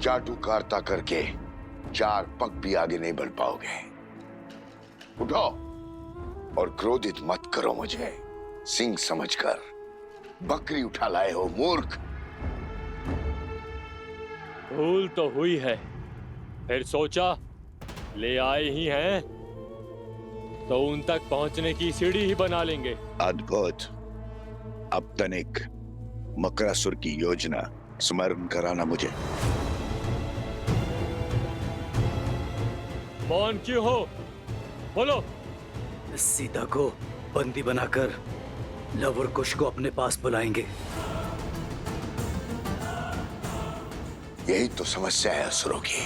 चाटुकारिता करके 4 पग भी आगे नहीं बढ़ पाओगे। उठो और क्रोधित मत करो मुझे। सिंह समझकर बकरी उठा लाए हो मूर्ख। भूल तो हुई है, फिर सोचा ले आए ही हैं तो उन तक पहुंचने की सीढ़ी ही बना लेंगे। अद्भुत। अब तनिक मकरासुर की योजना स्मरण कराना मुझे। मौन क्यों हो, बोलो। सीता को बंदी बनाकर लव और कुश को अपने पास बुलाएंगे। यही तो समस्या है असुरों की।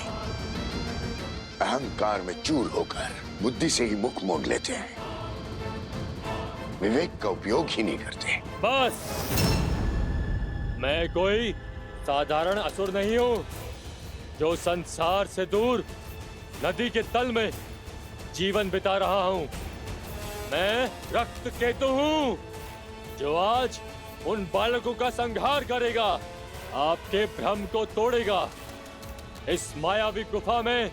अहंकार में चूर होकर बुद्धि से ही मुख मोड़ लेते हैं, विवेक का उपयोग ही नहीं करते। बस, मैं कोई साधारण असुर नहीं हूं जो संसार से दूर नदी के तल में जीवन बिता रहा हूं। मैं रक्त केतु हूं जो आज उन बालकों का संहार करेगा, आपके भ्रम को तोड़ेगा। इस मायावी गुफा में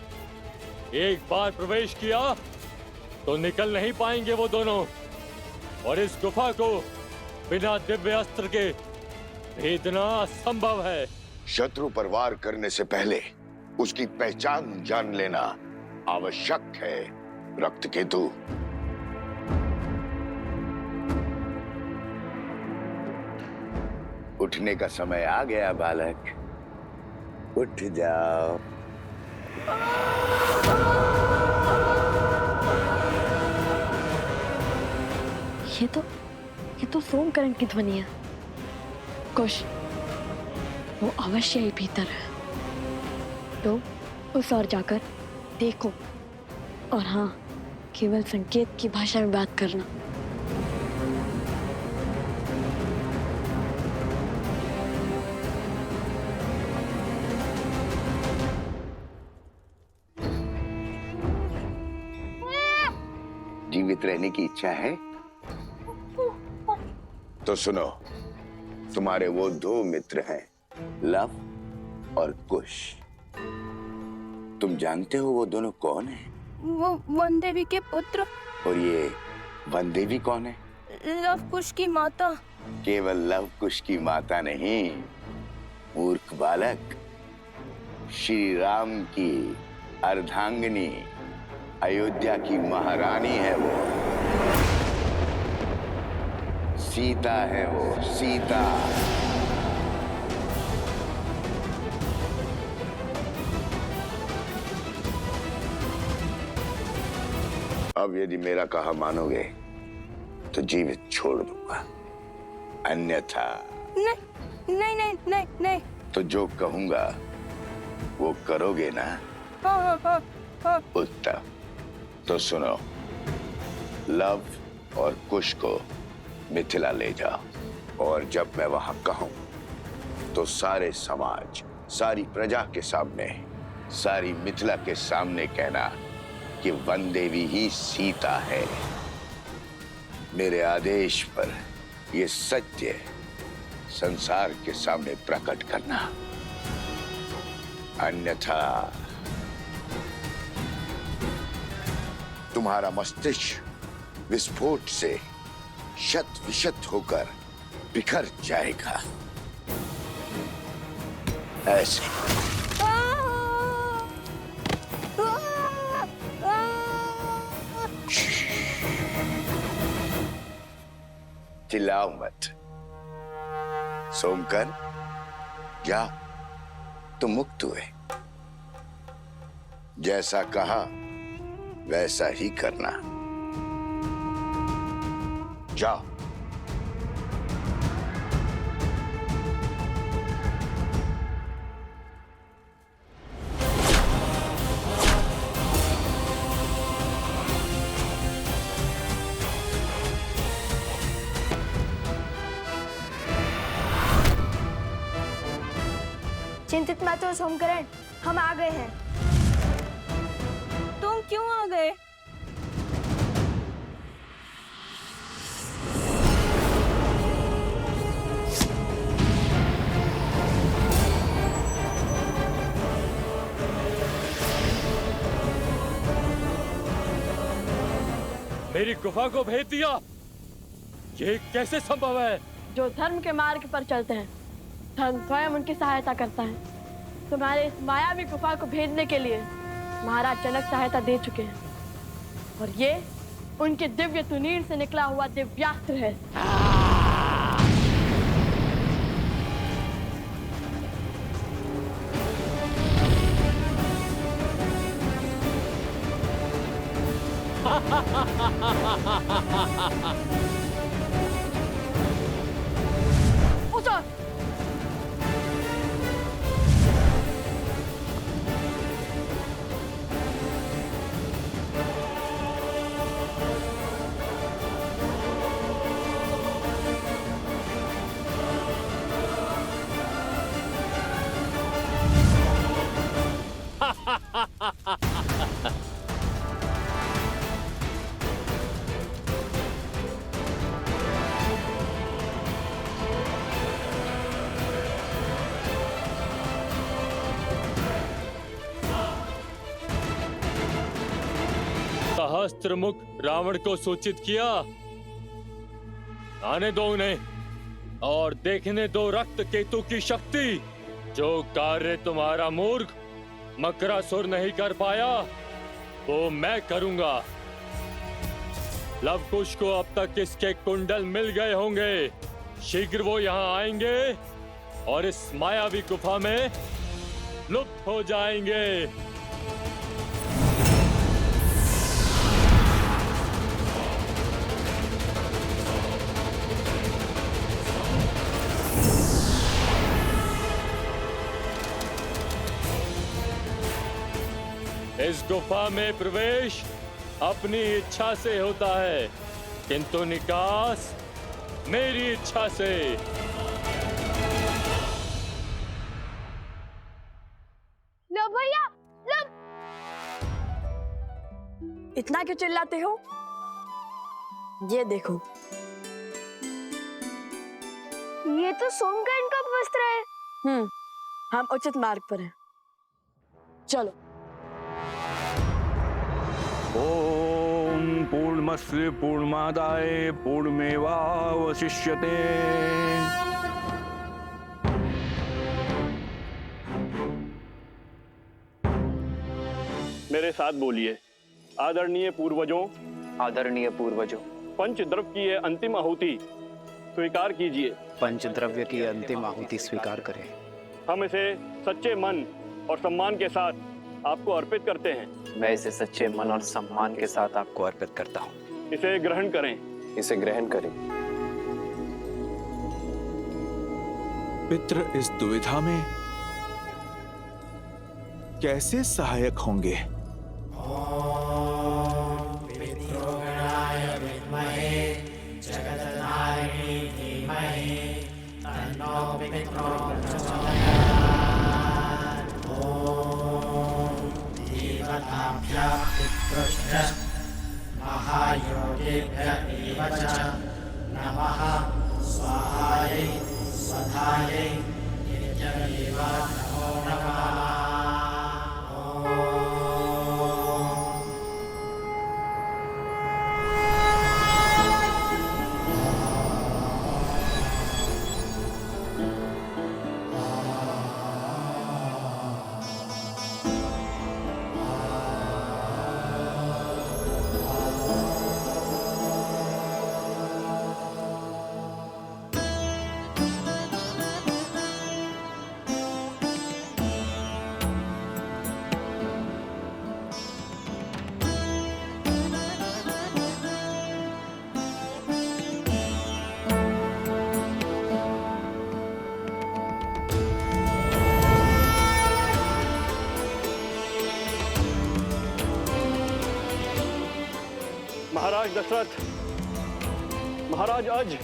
एक बार प्रवेश किया तो निकल नहीं पाएंगे वो दोनों, और इस गुफा को बिना दिव्य अस्त्र के भेदना असंभव है। शत्रु पर वार करने से पहले उसकी पहचान जान लेना आवश्यक है रक्तकेतु। उठने का समय आ गया बालक, उठ जाओ। ये तो सोमकरण की ध्वनि है। कुश, वो अवश्य ही भीतर है, तो उस ओर जाकर देखो, और हाँ, केवल संकेत की भाषा में बात करना। जीवित रहने की इच्छा है तो सुनो, तुम्हारे वो 2 मित्र हैं, लव और कुश। तुम जानते हो वो दोनों कौन हैं? वो वन देवी के पुत्र। और ये वन देवी कौन है? लव कुश की माता। केवल लव कुश की माता नहीं, मूर्ख बालक, श्री राम की अर्धांगिनी, अयोध्या की महारानी है वो। सीता है वो, सीता। अब यदि मेरा कहा मानोगे तो जीवित छोड़ दूंगा, अन्यथा नहीं नहीं नहीं नहीं नहीं। तो जो कहूंगा वो करोगे ना? हाँ। उत्तम, तो सुनो, लव और कुश को मिथिला ले जाओ, और जब मैं वहां कहूं तो सारे समाज, सारी प्रजा के सामने, सारी मिथिला के सामने कहना कि वन देवी ही सीता है। मेरे आदेश पर ये सत्य संसार के सामने प्रकट करना, अन्यथा तुम्हारा मस्तिष्क विस्फोट से शत विशत होकर बिखर जाएगा। ऐसे चिल्लाओ मत। सोमकर, जा, तुम मुक्त हुए। जैसा कहा वैसा ही करना। जाओ। चिंतित मत हो सोमकरण, हम आ गए हैं। तुम क्यों आ गए? मेरी गुफा को भेज दिया। ये कैसे संभव है? जो धर्म के मार्ग पर चलते हैं, धर्म स्वयं उनकी सहायता करता है। तुम्हारे इस मायावी गुफा को भेजने के लिए महाराज जनक सहायता दे चुके हैं, और ये उनके दिव्य तुनीर से निकला हुआ दिव्यास्त्र है। उठो! सहस्त्रमुख रावण को सूचित किया। आने दो उन्हें और देखने दो रक्त केतु की शक्ति। जो कार्य तुम्हारा मूर्ख मकरासुर नहीं कर पाया, वो मैं करूंगा। लवकुश को अब तक इसके कुंडल मिल गए होंगे। शीघ्र वो यहाँ आएंगे और इस मायावी गुफा में लुप्त हो जाएंगे। इस गुफा में प्रवेश अपनी इच्छा से होता है, किंतु निकास मेरी इच्छा से। लो भैया, लो। इतना क्यों चिल्लाते हो? ये देखो, ये तो सोमकर्ण का वस्त्र है। हम उचित मार्ग पर हैं। चलो। ओम पूर्णमस्य पूर्णमादाय पूर्णमेवावशिष्यते। मेरे साथ बोलिए। आदरणीय पूर्वजों, आदरणीय पूर्वजों, पंचद्रव्य की यह अंतिम आहुति स्वीकार कीजिए। पंचद्रव्य की अंतिम आहुति स्वीकार करें। हम इसे सच्चे मन और सम्मान के साथ आपको अर्पित करते हैं। मैं इसे सच्चे मन और सम्मान के साथ आपको अर्पित करता हूँ। इसे ग्रहण करें। इसे ग्रहण करें। पितृ इस दुविधा में कैसे सहायक होंगे? महाराज दशरथ, महाराज अज,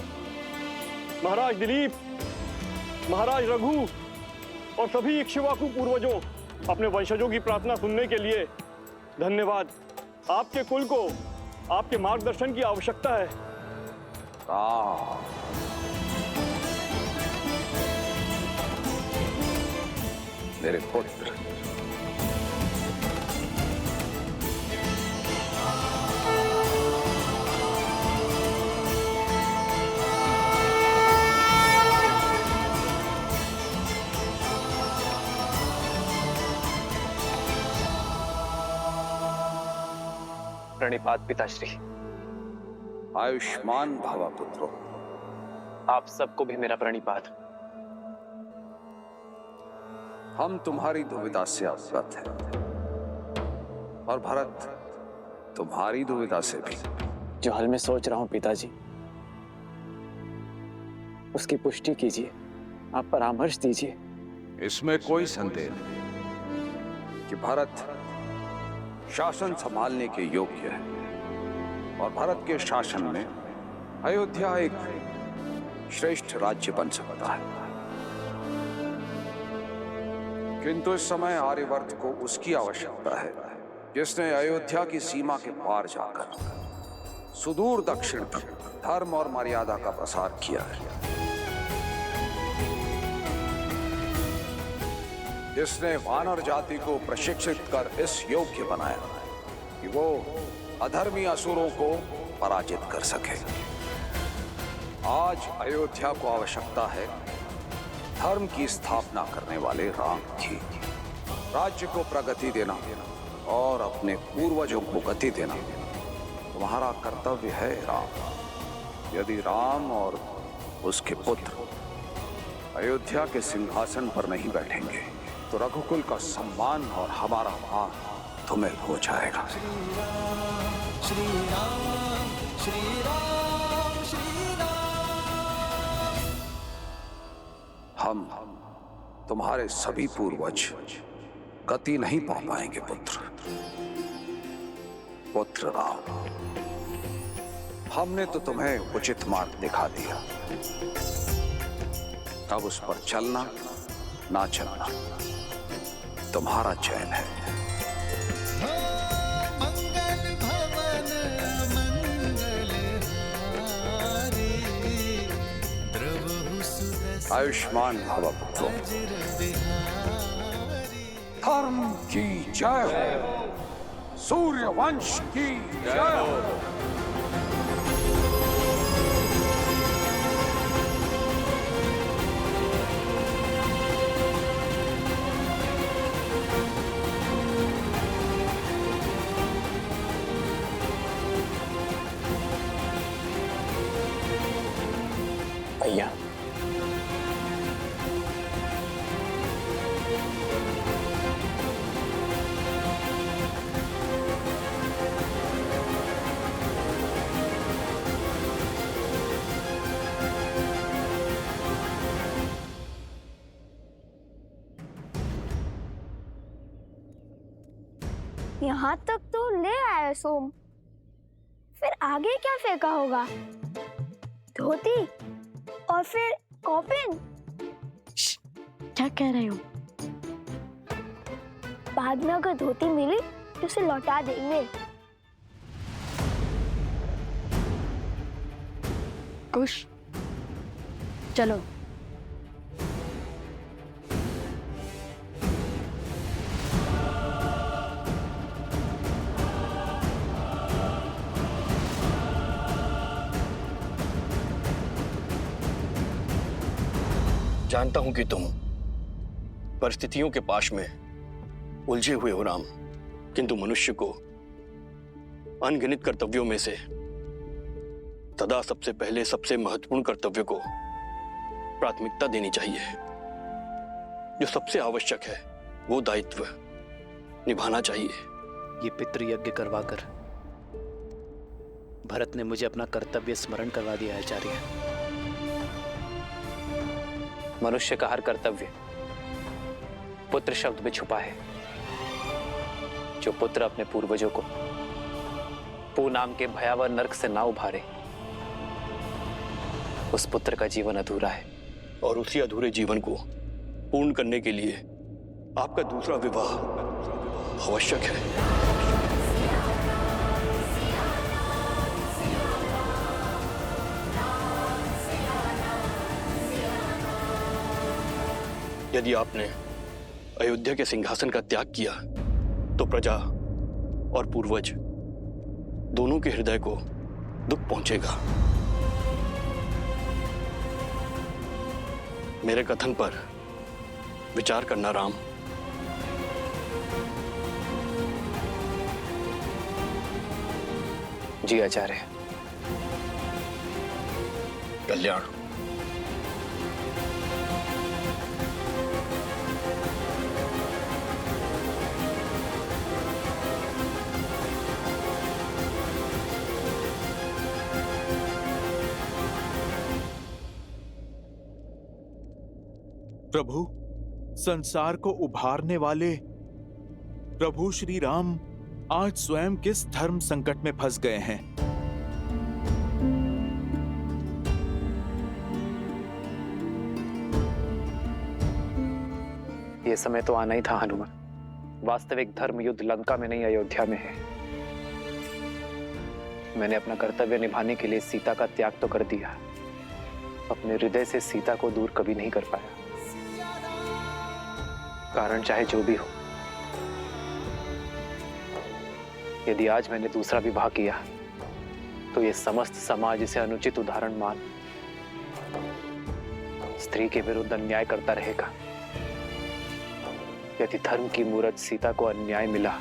महाराज दिलीप, महाराज रघु और सभी इक्ष्वाकु पूर्वजों, अपने वंशजों की प्रार्थना सुनने के लिए धन्यवाद। आपके कुल को आपके मार्गदर्शन की आवश्यकता है। मेरे पुत्र, प्रणिपात पिताश्री। आयुष्मान भव पुत्रो। आप सबको भी मेरा प्रणिपात। हम तुम्हारी दुविधा से अवगत हैं और भरत तुम्हारी दुविधा से भी। जो हाल मैं सोच रहा हूं पिताजी, उसकी पुष्टि कीजिए, आप परामर्श दीजिए। इसमें कोई संदेह नहीं कि भरत शासन संभालने के योग्य है और भरत के शासन में अयोध्या एक श्रेष्ठ राज्य बन सकता है। किंतु इस समय आर्यवर्त को उसकी आवश्यकता है जिसने अयोध्या की सीमा के पार जाकर सुदूर दक्षिण तक धर्म और मर्यादा का प्रसार किया है, जिसने वानर जाति को प्रशिक्षित कर इस योग्य बनाया कि वो अधर्मी असुरों को पराजित कर सके। आज अयोध्या को आवश्यकता है धर्म की स्थापना करने वाले राम की। राज्य को प्रगति देना और अपने पूर्वजों को गति देना तुम्हारा कर्तव्य है राम। यदि राम और उसके पुत्र अयोध्या के सिंहासन पर नहीं बैठेंगे तो रघुकुल का सम्मान और हमारा मान तुम्हें हो जाएगा। श्री राम श्री राम श्री राम। हम तुम्हारे सभी पूर्वज गति नहीं पा पाएंगे पुत्र राम। हमने तो तुम्हें उचित मार्ग दिखा दिया, अब उस पर चलना ना चलना तुम्हारा चयन है। मंगल भवन मंगल हारी, द्रवहु सुदर्शन आयुष्मान भव पुत्रो। धर्म की जय हो, सूर्य वंश की जय हो। भैया, यहाँ तक तो ले आया सोम, फिर आगे क्या फेंका होगा? धोती और फिर कॉफिन। क्या कह रहे हो? बाद में अगर धोती मिली तो उसे लौटा देंगे। कुश, चलो। जानता हूं कि तुम परिस्थितियों के पाश में उलझे हुए हो राम, किंतु मनुष्य को अनगिनत कर्तव्यों में से सदा सबसे पहले सबसे महत्वपूर्ण कर्तव्य को प्राथमिकता देनी चाहिए। जो सबसे आवश्यक है वो दायित्व निभाना चाहिए। ये पितृयज्ञ करवाकर भरत ने मुझे अपना कर्तव्य स्मरण करवा दिया आचार्य। मनुष्य का हर कर्तव्य पुत्र शब्द में छुपा है। जो पुत्र अपने पूर्वजों को पू नाम के भयावह नरक से ना उभारे, उस पुत्र का जीवन अधूरा है। और उसी अधूरे जीवन को पूर्ण करने के लिए आपका दूसरा विवाह आवश्यक है। यदि आपने अयोध्या के सिंहासन का त्याग किया तो प्रजा और पूर्वज दोनों के हृदय को दुख पहुंचेगा। मेरे कथन पर विचार करना राम। जी आचार्य। कल्याण। प्रभु, संसार को उभारने वाले प्रभु श्री राम आज स्वयं किस धर्म संकट में फंस गए हैं? ये समय तो आना ही था हनुमान। वास्तविक धर्म युद्ध लंका में नहीं, अयोध्या में है। मैंने अपना कर्तव्य निभाने के लिए सीता का त्याग तो कर दिया, अपने हृदय से सीता को दूर कभी नहीं कर पाया। कारण चाहे जो भी हो, यदि आज मैंने दूसरा विवाह किया तो ये समस्त समाज इसे अनुचित उदाहरण मान स्त्री के विरुद्ध अन्याय करता रहेगा। यदि धर्म की मूरत सीता को अन्याय मिला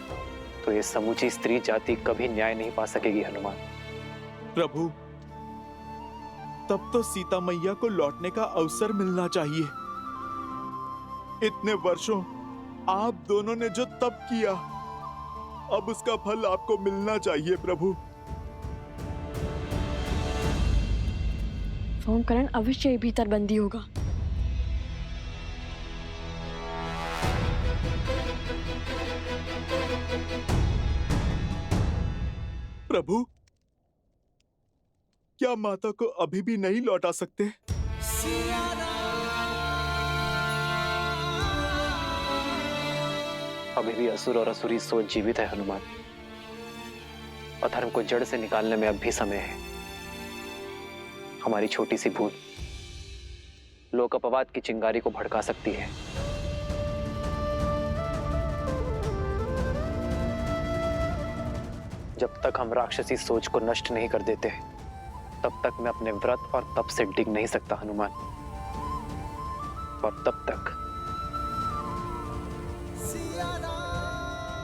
तो ये समूची स्त्री जाति कभी न्याय नहीं पा सकेगी हनुमान। प्रभु, तब तो सीता मैया को लौटने का अवसर मिलना चाहिए। इतने वर्षों आप दोनों ने जो तप किया, अब उसका फल आपको मिलना चाहिए प्रभु। सोमकरण अवश्य ही भीतर बंदी होगा। प्रभु, क्या माता को अभी भी नहीं लौटा सकते? अभी भी असुर और असुरी सोच जीवित है हनुमान। अधर्म को जड़ से निकालने में अब भी समय है। हमारी छोटी सी भूल लोक अपवाद की चिंगारी को भड़का सकती है। जब तक हम राक्षसी सोच को नष्ट नहीं कर देते, तब तक मैं अपने व्रत और तप से डिग नहीं सकता हनुमान। और तब तक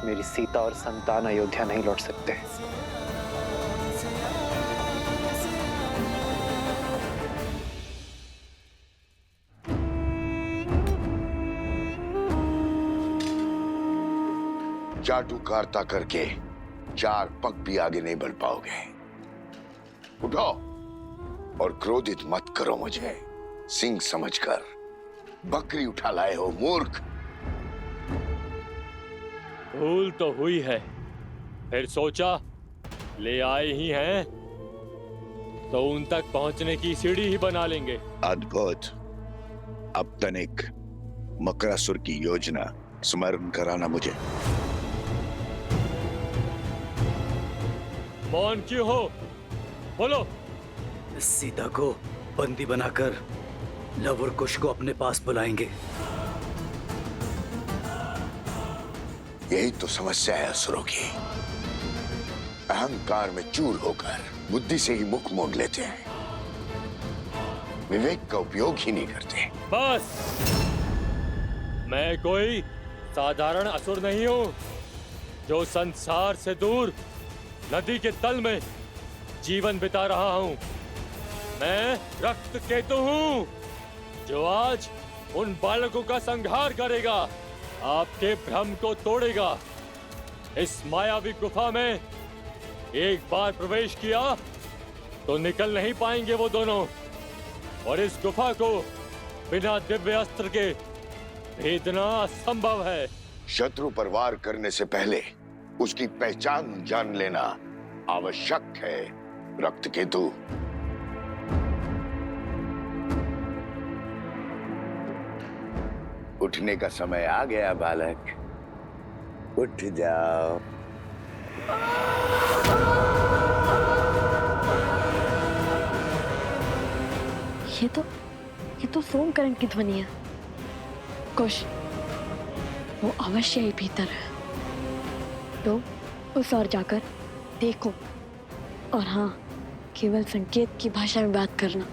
मेरी सीता और संतान अयोध्या नहीं लौट सकते। चाटुकारिता करके 4 पग भी आगे नहीं बढ़ पाओगे। उठो और क्रोधित मत करो मुझे। सिंह समझकर बकरी उठा लाए हो मूर्ख। भूल तो हुई है, फिर सोचा ले आए ही हैं तो उन तक पहुंचने की सीढ़ी ही बना लेंगे। अद्भुत। अब तनिक मकरासुर की योजना स्मरण कराना मुझे। मौन क्यों हो? बोलो। सीता को बंदी बनाकर लव और कुश को अपने पास बुलाएंगे। यही तो समस्या है असुरों की। अहंकार में चूर होकर बुद्धि से ही मुख मोड़ लेते हैं, विवेक का उपयोग ही नहीं करते। बस, मैं कोई साधारण असुर नहीं हूं जो संसार से दूर नदी के तल में जीवन बिता रहा हूं। मैं रक्त केतु हूं जो आज उन बालकों का संहार करेगा, आपके भ्रम को तोड़ेगा। इस मायावी गुफा में एक बार प्रवेश किया तो निकल नहीं पाएंगे वो दोनों, और इस गुफा को बिना दिव्य अस्त्र के भेदना असंभव है। शत्रु पर वार करने से पहले उसकी पहचान जान लेना आवश्यक है रक्त केतु। उठने का समय आ गया बालक, उठ जाओ। ये तो सोमकरण की ध्वनि है। कुश, वो अवश्य ही भीतर है। तो उस ओर जाकर देखो, और हाँ, केवल संकेत की भाषा में बात करना।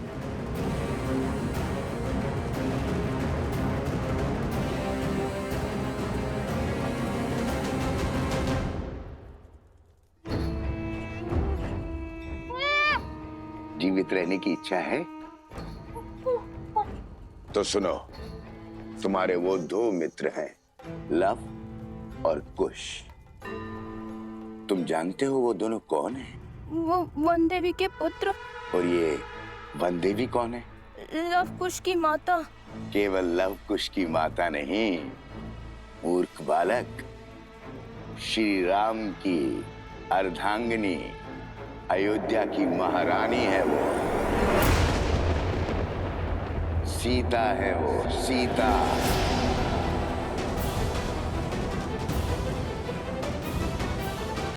जीवित रहने की इच्छा है तो सुनो, तुम्हारे वो दो मित्र हैं, लव और कुश। तुम जानते हो वो दोनों कौन हैं? वो वन देवी के पुत्र। और ये वन देवी कौन है? लव कुश की माता। केवल लव कुश की माता नहीं, मूर्ख बालक, श्री राम की अर्धांगिनी, अयोध्या की महारानी है वो। सीता है वो, सीता।